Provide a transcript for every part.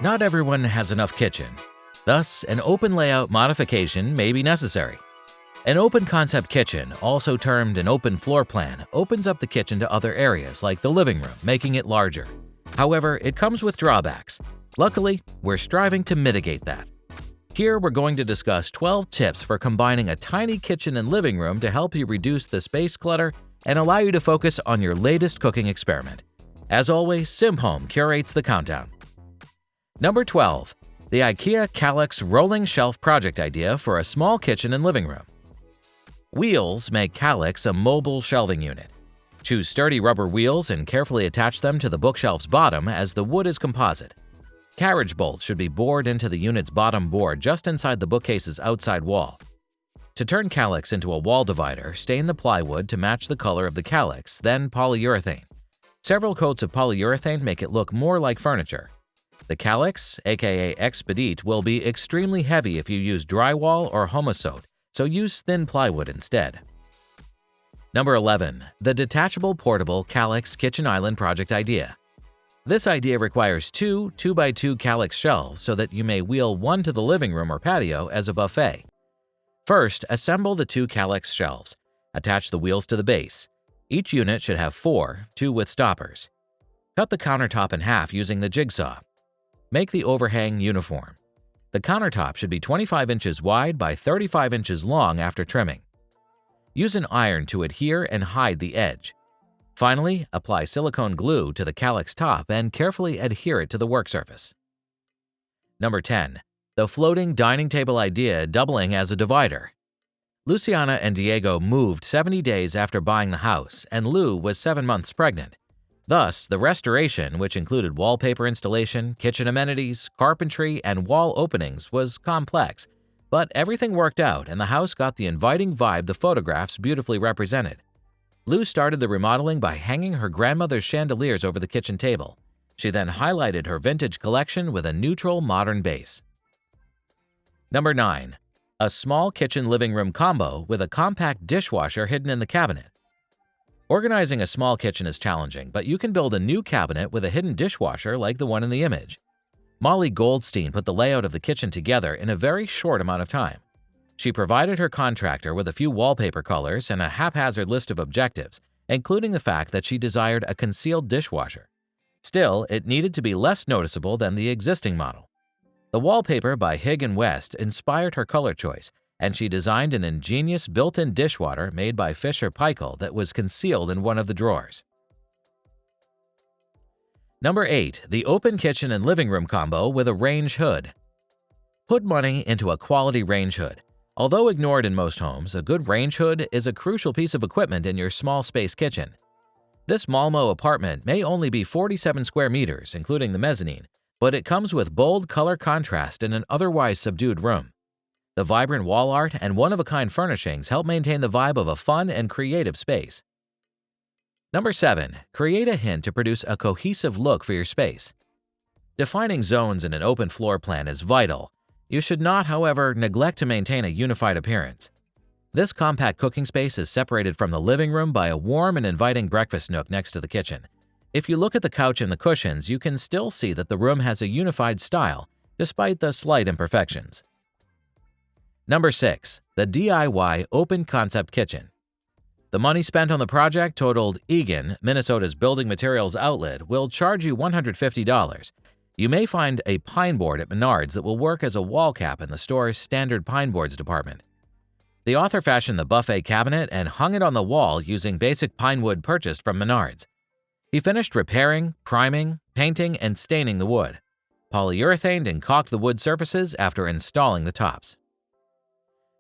Not everyone has enough kitchen. Thus, an open layout modification may be necessary. An open concept kitchen, also termed an open floor plan, opens up the kitchen to other areas like the living room, making it larger. However, it comes with drawbacks. Luckily, we're striving to mitigate that. Here, we're going to discuss 12 tips for combining a tiny kitchen and living room to help you reduce the space clutter and allow you to focus on your latest cooking experiment. As always, SimHome curates the countdown. Number 12. The IKEA Kallax Rolling Shelf Project Idea for a Small Kitchen and Living Room. Wheels make Kallax a mobile shelving unit. Choose sturdy rubber wheels and carefully attach them to the bookshelf's bottom as the wood is composite. Carriage bolts should be bored into the unit's bottom board just inside the bookcase's outside wall. To turn Kallax into a wall divider, stain the plywood to match the color of the Kallax, then polyurethane. Several coats of polyurethane make it look more like furniture. The Kallax, aka Expedite, will be extremely heavy if you use drywall or Homosote, so use thin plywood instead. Number 11. The Detachable Portable Kallax Kitchen Island Project Idea. This idea requires two 2x2 Kallax shelves so that you may wheel one to the living room or patio as a buffet. First, assemble the two Kallax shelves. Attach the wheels to the base. Each unit should have 4, 2 with stoppers. Cut the countertop in half using the jigsaw. Make the overhang uniform. The countertop should be 25 inches wide by 35 inches long after trimming. Use an iron to adhere and hide the edge. Finally, apply silicone glue to the Kallax top and carefully adhere it to the work surface. Number 10. The Floating Dining Table Idea Doubling as a Divider. Luciana and Diego moved 70 days after buying the house, and Lou was 7 months pregnant. Thus, the restoration, which included wallpaper installation, kitchen amenities, carpentry, and wall openings, was complex, but everything worked out and the house got the inviting vibe the photographs beautifully represented. Lou started the remodeling by hanging her grandmother's chandeliers over the kitchen table. She then highlighted her vintage collection with a neutral modern base. Number 9. A small kitchen living room combo with a compact dishwasher hidden in the cabinet. Organizing a small kitchen is challenging, but you can build a new cabinet with a hidden dishwasher like the one in the image. Molly Goldstein put the layout of the kitchen together in a very short amount of time. She provided her contractor with a few wallpaper colors and a haphazard list of objectives, including the fact that she desired a concealed dishwasher. Still, it needed to be less noticeable than the existing model. The wallpaper by Higg & West inspired her color choice, and she designed an ingenious built-in dishwater made by Fisher-Paykel that was concealed in one of the drawers. Number 8. The Open Kitchen and Living Room Combo with a Range Hood. Put money into a quality range hood. Although ignored in most homes, a good range hood is a crucial piece of equipment in your small space kitchen. This Malmo apartment may only be 47 square meters, including the mezzanine, but it comes with bold color contrast in an otherwise subdued room. The vibrant wall art and one-of-a-kind furnishings help maintain the vibe of a fun and creative space. Number 7. Create a hint to produce a cohesive look for your space. Defining zones in an open floor plan is vital. You should not, however, neglect to maintain a unified appearance. This compact cooking space is separated from the living room by a warm and inviting breakfast nook next to the kitchen. If you look at the couch and the cushions, you can still see that the room has a unified style, despite the slight imperfections. Number 6. The DIY Open Concept Kitchen. The money spent on the project totaled Egan, Minnesota's building materials outlet, will charge you $150. You may find a pine board at Menards that will work as a wall cap in the store's standard pine boards department. The author fashioned the buffet cabinet and hung it on the wall using basic pine wood purchased from Menards. He finished repairing, priming, painting, and staining the wood. Polyurethaned and caulked the wood surfaces after installing the tops.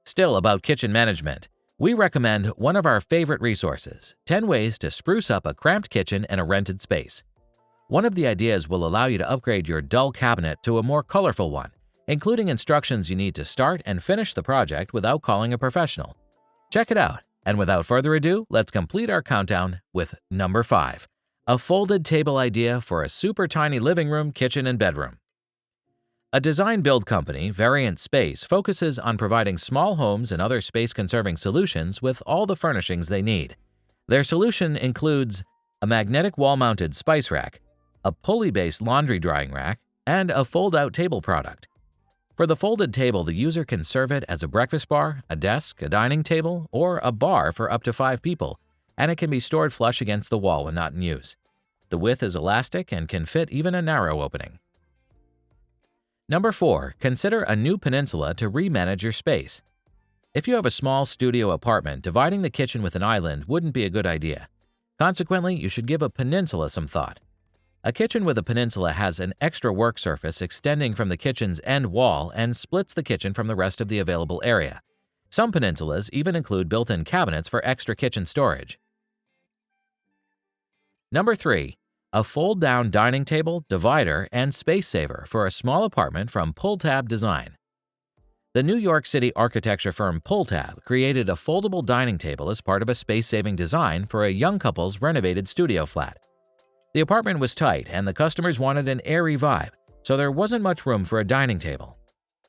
Still about kitchen management, we recommend one of our favorite resources, 10 Ways to Spruce Up a Cramped Kitchen in a Rented Space. One of the ideas will allow you to upgrade your dull cabinet to a more colorful one, including instructions you need to start and finish the project without calling a professional. Check it out, and without further ado, let's complete our countdown with number 5, a folded table idea for a super tiny living room, kitchen, and bedroom. A design-build company, Variant Space, focuses on providing small homes and other space-conserving solutions with all the furnishings they need. Their solution includes a magnetic wall-mounted spice rack, a pulley-based laundry drying rack, and a fold-out table product. For the folded table, the user can serve it as a breakfast bar, a desk, a dining table, or a bar for up to 5 people, and it can be stored flush against the wall when not in use. The width is elastic and can fit even a narrow opening. Number 4. Consider a new peninsula to remanage your space. If you have a small studio apartment, dividing the kitchen with an island wouldn't be a good idea. Consequently, you should give a peninsula some thought. A kitchen with a peninsula has an extra work surface extending from the kitchen's end wall and splits the kitchen from the rest of the available area. Some peninsulas even include built-in cabinets for extra kitchen storage. Number 3. A fold-down dining table, divider, and space saver for a small apartment from Pull-Tab Design. The New York City architecture firm Pull-Tab created a foldable dining table as part of a space-saving design for a young couple's renovated studio flat. The apartment was tight and the customers wanted an airy vibe, so there wasn't much room for a dining table.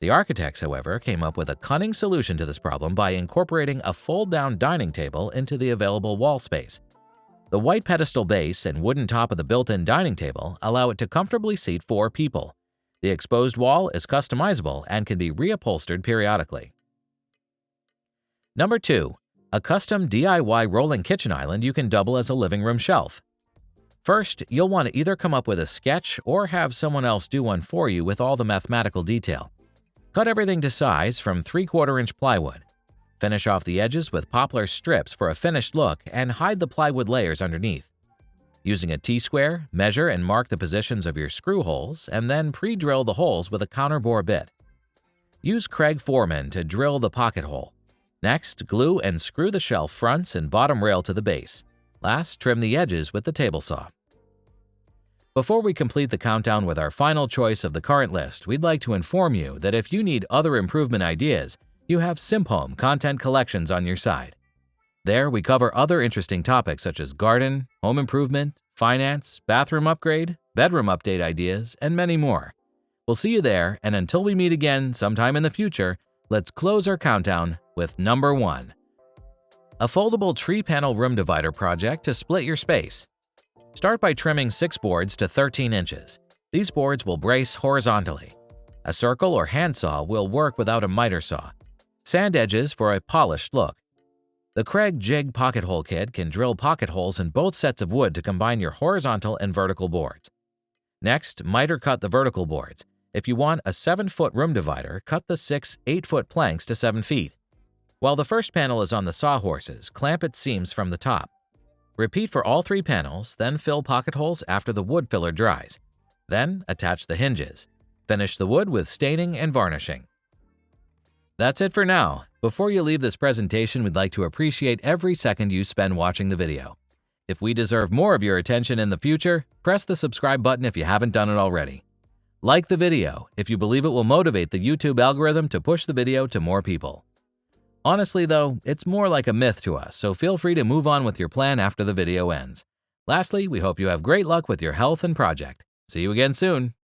The architects, however, came up with a cunning solution to this problem by incorporating a fold-down dining table into the available wall space. The white pedestal base and wooden top of the built-in dining table allow it to comfortably seat 4 people. The exposed wall is customizable and can be reupholstered periodically. Number 2. A custom DIY rolling kitchen island you can double as a living room shelf. First, you'll want to either come up with a sketch or have someone else do one for you with all the mathematical detail. Cut everything to size from 3/4-inch plywood. Finish off the edges with poplar strips for a finished look and hide the plywood layers underneath. Using a T-square, measure and mark the positions of your screw holes and then pre-drill the holes with a counterbore bit. Use Craig Foreman to drill the pocket hole. Next, glue and screw the shelf fronts and bottom rail to the base. Last, trim the edges with the table saw. Before we complete the countdown with our final choice of the current list, we'd like to inform you that if you need other improvement ideas, you have SimpHome Content Collections on your side. There, we cover other interesting topics such as garden, home improvement, finance, bathroom upgrade, bedroom update ideas, and many more. We'll see you there, and until we meet again sometime in the future, let's close our countdown with number 1. A foldable tree panel room divider project to split your space. Start by trimming 6 boards to 13 inches. These boards will brace horizontally. A circle or handsaw will work without a miter saw. Sand edges for a polished look. The Craig Jig Pocket Hole Kit can drill pocket holes in both sets of wood to combine your horizontal and vertical boards. Next, miter cut the vertical boards. If you want a 7-foot room divider, cut the 6 8-foot planks to 7 feet. While the first panel is on the sawhorses, clamp its seams from the top. Repeat for all 3 panels, then fill pocket holes after the wood filler dries. Then, attach the hinges. Finish the wood with staining and varnishing. That's it for now. Before you leave this presentation, we'd like to appreciate every second you spend watching the video. If we deserve more of your attention in the future, press the subscribe button if you haven't done it already. Like the video if you believe it will motivate the YouTube algorithm to push the video to more people. Honestly though, it's more like a myth to us, so feel free to move on with your plan after the video ends. Lastly, we hope you have great luck with your health and project. See you again soon.